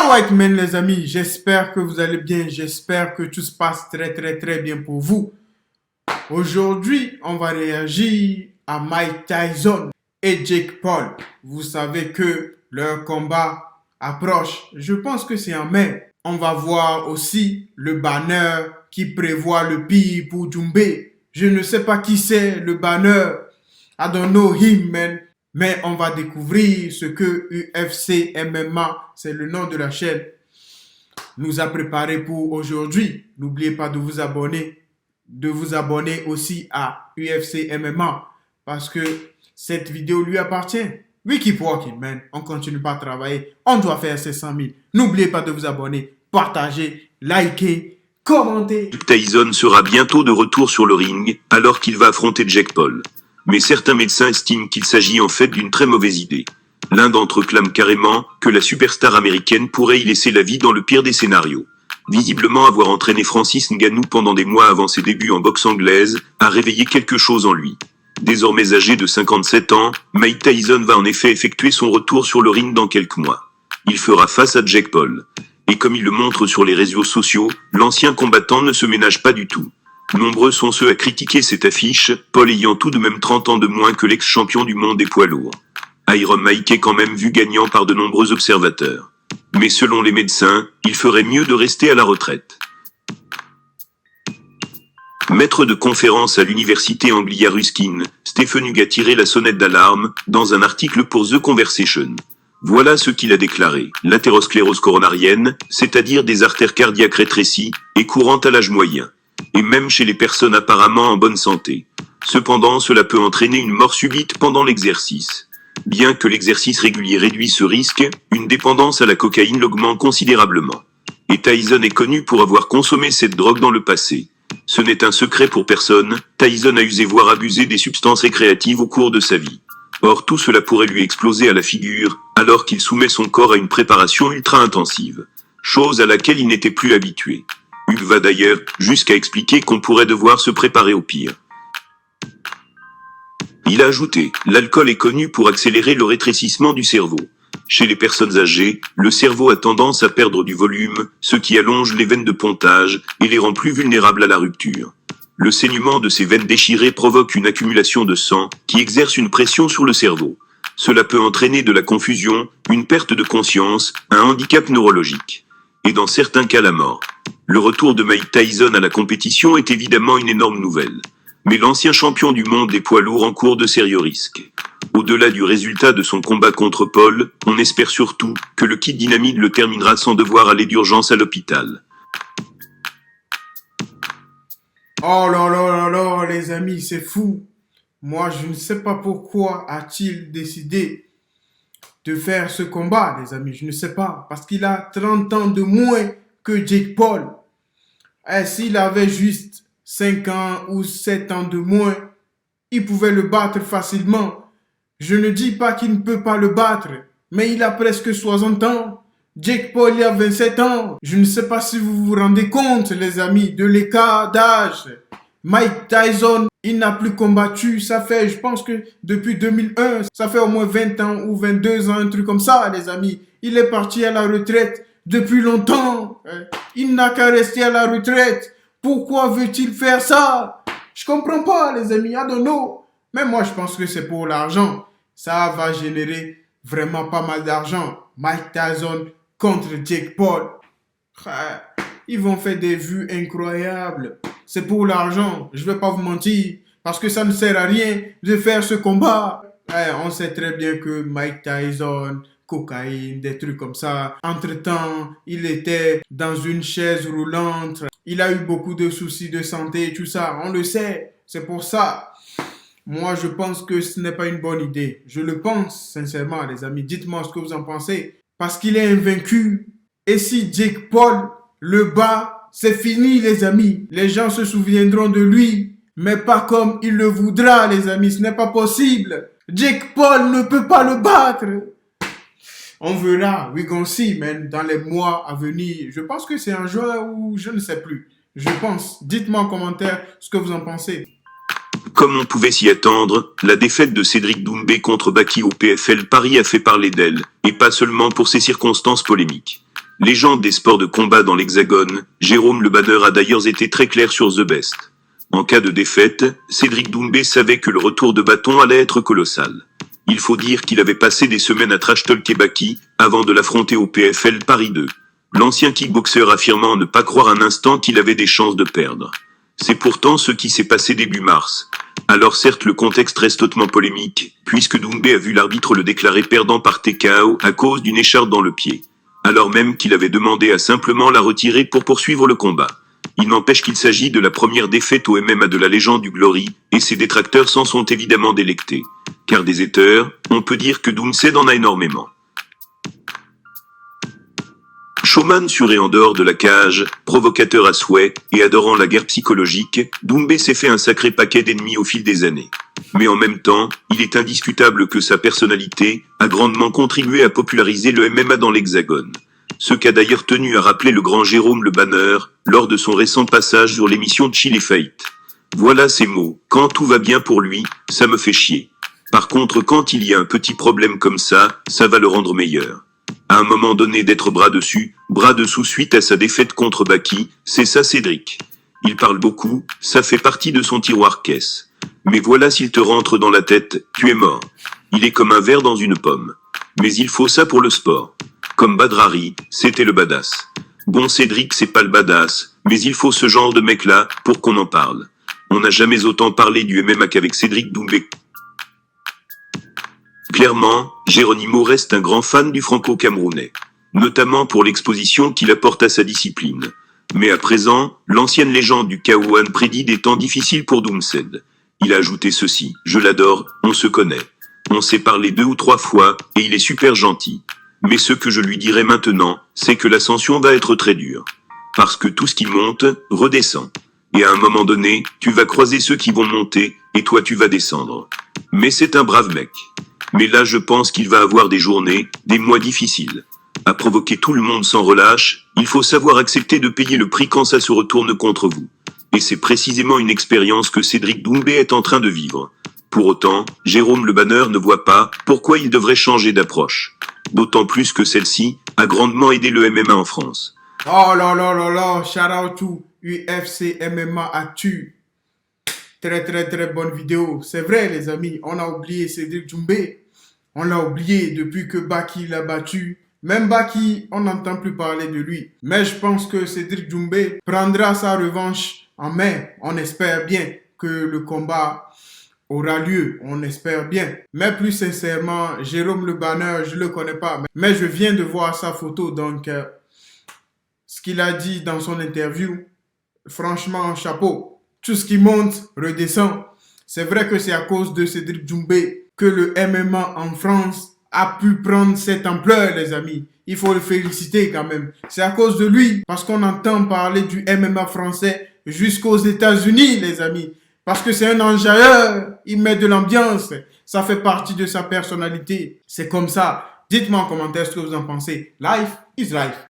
Alright, man, les amis, j'espère que vous allez bien, j'espère que tout se passe très bien pour vous. Aujourd'hui, on va réagir à Mike Tyson et Jake Paul. Vous savez que leur combat approche, je pense que c'est en mai. On va voir aussi le banner qui prévoit le pire pour Doumbé. Je ne sais pas qui c'est le banner. I don't know him, man. Mais on va découvrir ce que UFC MMA, c'est le nom de la chaîne, nous a préparé pour aujourd'hui. N'oubliez pas de vous abonner aussi à UFC MMA parce que cette vidéo lui appartient. We keep walking, man. On continue pas à travailler. On doit faire ces 100 000. N'oubliez pas de vous abonner, partager, liker, commenter. Tyson sera bientôt de retour sur le ring alors qu'il va affronter Jake Paul. Mais certains médecins estiment qu'il s'agit en fait d'une très mauvaise idée. L'un d'entre eux clame carrément que la superstar américaine pourrait y laisser la vie dans le pire des scénarios. Visiblement avoir entraîné Francis Ngannou pendant des mois avant ses débuts en boxe anglaise a réveillé quelque chose en lui. Désormais âgé de 57 ans, Mike Tyson va en effet effectuer son retour sur le ring dans quelques mois. Il fera face à Jake Paul. Et comme il le montre sur les réseaux sociaux, l'ancien combattant ne se ménage pas du tout. Nombreux sont ceux à critiquer cette affiche, Paul ayant tout de même 30 ans de moins que l'ex-champion du monde des poids lourds. Iron Mike est quand même vu gagnant par de nombreux observateurs. Mais selon les médecins, il ferait mieux de rester à la retraite. Maître de conférence à l'université Anglia Ruskin, Stephen Hugh a tiré la sonnette d'alarme dans un article pour The Conversation. Voilà ce qu'il a déclaré. L'athérosclérose coronarienne, c'est-à-dire des artères cardiaques rétrécies, est courante à l'âge moyen. Et même chez les personnes apparemment en bonne santé. Cependant, cela peut entraîner une mort subite pendant l'exercice. Bien que l'exercice régulier réduise ce risque, une dépendance à la cocaïne l'augmente considérablement. Et Tyson est connu pour avoir consommé cette drogue dans le passé. Ce n'est un secret pour personne, Tyson a usé voire abusé des substances récréatives au cours de sa vie. Or tout cela pourrait lui exploser à la figure, alors qu'il soumet son corps à une préparation ultra-intensive. Chose à laquelle il n'était plus habitué. Hugh va d'ailleurs jusqu'à expliquer qu'on pourrait devoir se préparer au pire. Il a ajouté, l'alcool est connu pour accélérer le rétrécissement du cerveau. Chez les personnes âgées, le cerveau a tendance à perdre du volume, ce qui allonge les veines de pontage et les rend plus vulnérables à la rupture. Le saignement de ces veines déchirées provoque une accumulation de sang qui exerce une pression sur le cerveau. Cela peut entraîner de la confusion, une perte de conscience, un handicap neurologique. Et dans certains cas la mort. Le retour de Mike Tyson à la compétition est évidemment une énorme nouvelle. Mais l'ancien champion du monde des poids lourds encourt de sérieux risques. Au-delà du résultat de son combat contre Paul, on espère surtout que le Kid Dynamite le terminera sans devoir aller d'urgence à l'hôpital. Oh là, les amis, c'est fou. Moi, je ne sais pas pourquoi a-t-il décidé de faire ce combat, les amis. Je ne sais pas. Parce qu'il a 30 ans de moins que Jake Paul. Et s'il avait juste 5 ans ou 7 ans de moins, il pouvait le battre facilement. Je ne dis pas qu'il ne peut pas le battre, mais il a presque 60 ans. Jake Paul, il a 27 ans. Je ne sais pas si vous vous rendez compte, les amis, de l'écart d'âge. Mike Tyson, il n'a plus combattu. Ça fait, je pense que depuis 2001, ça fait au moins 20 ans ou 22 ans, un truc comme ça, les amis. Il est parti à la retraite depuis longtemps. Il n'a qu'à rester à la retraite. Pourquoi veut-il faire ça? Je comprends pas, les amis. I don't know. Mais moi, je pense que c'est pour l'argent. Ça va générer vraiment pas mal d'argent. Mike Tyson contre Jake Paul. Ils vont faire des vues incroyables. C'est pour l'argent. Je vais pas vous mentir. Parce que ça ne sert à rien de faire ce combat. On sait très bien que Mike Tyson, cocaïne, des trucs comme ça. Entre-temps, il était dans une chaise roulante. Il a eu beaucoup de soucis de santé et tout ça. On le sait. C'est pour ça. Moi, je pense que ce n'est pas une bonne idée. Je le pense, sincèrement, les amis. Dites-moi ce que vous en pensez. Parce qu'il est invaincu. Et si Jake Paul le bat, c'est fini, les amis. Les gens se souviendront de lui. Mais pas comme il le voudra, les amis. Ce n'est pas possible. Jake Paul ne peut pas le battre. On verra. We gonna see, man. Dans les mois à venir. Je pense que c'est en juin ou je ne sais plus. Je pense. Dites-moi en commentaire ce que vous en pensez. Comme on pouvait s'y attendre, la défaite de Cédric Doumbé contre Baki au PFL Paris a fait parler d'elle, et pas seulement pour ses circonstances polémiques. Légende des sports de combat dans l'Hexagone, Jérôme Le Banner a d'ailleurs été très clair sur The Best. En cas de défaite, Cédric Doumbé savait que le retour de bâton allait être colossal. Il faut dire qu'il avait passé des semaines à trash-talker Baki avant de l'affronter au PFL Paris 2. L'ancien kickboxer affirmant ne pas croire un instant qu'il avait des chances de perdre. C'est pourtant ce qui s'est passé début mars. Alors certes le contexte reste hautement polémique, puisque Doumbé a vu l'arbitre le déclarer perdant par TKO à cause d'une écharpe dans le pied. Alors même qu'il avait demandé à simplement la retirer pour poursuivre le combat. Il n'empêche qu'il s'agit de la première défaite au MMA de la légende du Glory, et ses détracteurs s'en sont évidemment délectés. Car des haters, on peut dire que Doomsed en a énormément. Showman sur et en dehors de la cage, provocateur à souhait, et adorant la guerre psychologique, Doumbé s'est fait un sacré paquet d'ennemis au fil des années. Mais en même temps, il est indiscutable que sa personnalité a grandement contribué à populariser le MMA dans l'Hexagone. Ce qu'a d'ailleurs tenu à rappeler le grand Jérôme Le Banner, lors de son récent passage sur l'émission de Chill & Fate. Voilà ses mots, quand tout va bien pour lui, ça me fait chier. Par contre quand il y a un petit problème comme ça va le rendre meilleur. À un moment donné d'être bras dessus, bras dessous suite à sa défaite contre Baki, c'est ça Cédric. Il parle beaucoup, ça fait partie de son tiroir caisse. Mais voilà s'il te rentre dans la tête, tu es mort. Il est comme un ver dans une pomme. Mais il faut ça pour le sport. Comme Badrari, c'était le badass. Bon Cédric c'est pas le badass, mais il faut ce genre de mec là, pour qu'on en parle. On n'a jamais autant parlé du MMA qu'avec Cédric Doumbé. Clairement, Geronimo reste un grand fan du franco-camerounais. Notamment pour l'exposition qu'il apporte à sa discipline. Mais à présent, l'ancienne légende du K1 prédit des temps difficiles pour Doomsed. Il a ajouté ceci, je l'adore, on se connaît. On s'est parlé 2 ou 3 fois, et il est super gentil. Mais ce que je lui dirai maintenant, c'est que l'ascension va être très dure. Parce que tout ce qui monte, redescend. Et à un moment donné, tu vas croiser ceux qui vont monter, et toi tu vas descendre. Mais c'est un brave mec. Mais là je pense qu'il va avoir des journées, des mois difficiles. À provoquer tout le monde sans relâche, il faut savoir accepter de payer le prix quand ça se retourne contre vous. Et c'est précisément une expérience que Cédric Doumbé est en train de vivre. Pour autant, Jérôme Le Banner ne voit pas pourquoi il devrait changer d'approche. D'autant plus que celle-ci a grandement aidé le MMA en France. Oh là là là là, shout out to UFC MMA Actu. Très bonne vidéo. C'est vrai les amis, on a oublié Cédric Doumbé. On l'a oublié depuis que Baki l'a battu. Même Baki, on n'entend plus parler de lui. Mais je pense que Cédric Doumbé prendra sa revanche en mai. On espère bien que le combat aura lieu. On espère bien. Mais plus sincèrement, Jérôme Le Banner, je ne le connais pas. Mais je viens de voir sa photo. Donc, ce qu'il a dit dans son interview, franchement, chapeau. Tout ce qui monte, redescend. C'est vrai que c'est à cause de Cédric Doumbé que le MMA en France a pu prendre cette ampleur, les amis. Il faut le féliciter quand même. C'est à cause de lui, parce qu'on entend parler du MMA français jusqu'aux États-Unis, les amis. Parce que c'est un enjailleur, il met de l'ambiance, ça fait partie de sa personnalité. C'est comme ça. Dites-moi en commentaire ce que vous en pensez. Life is life.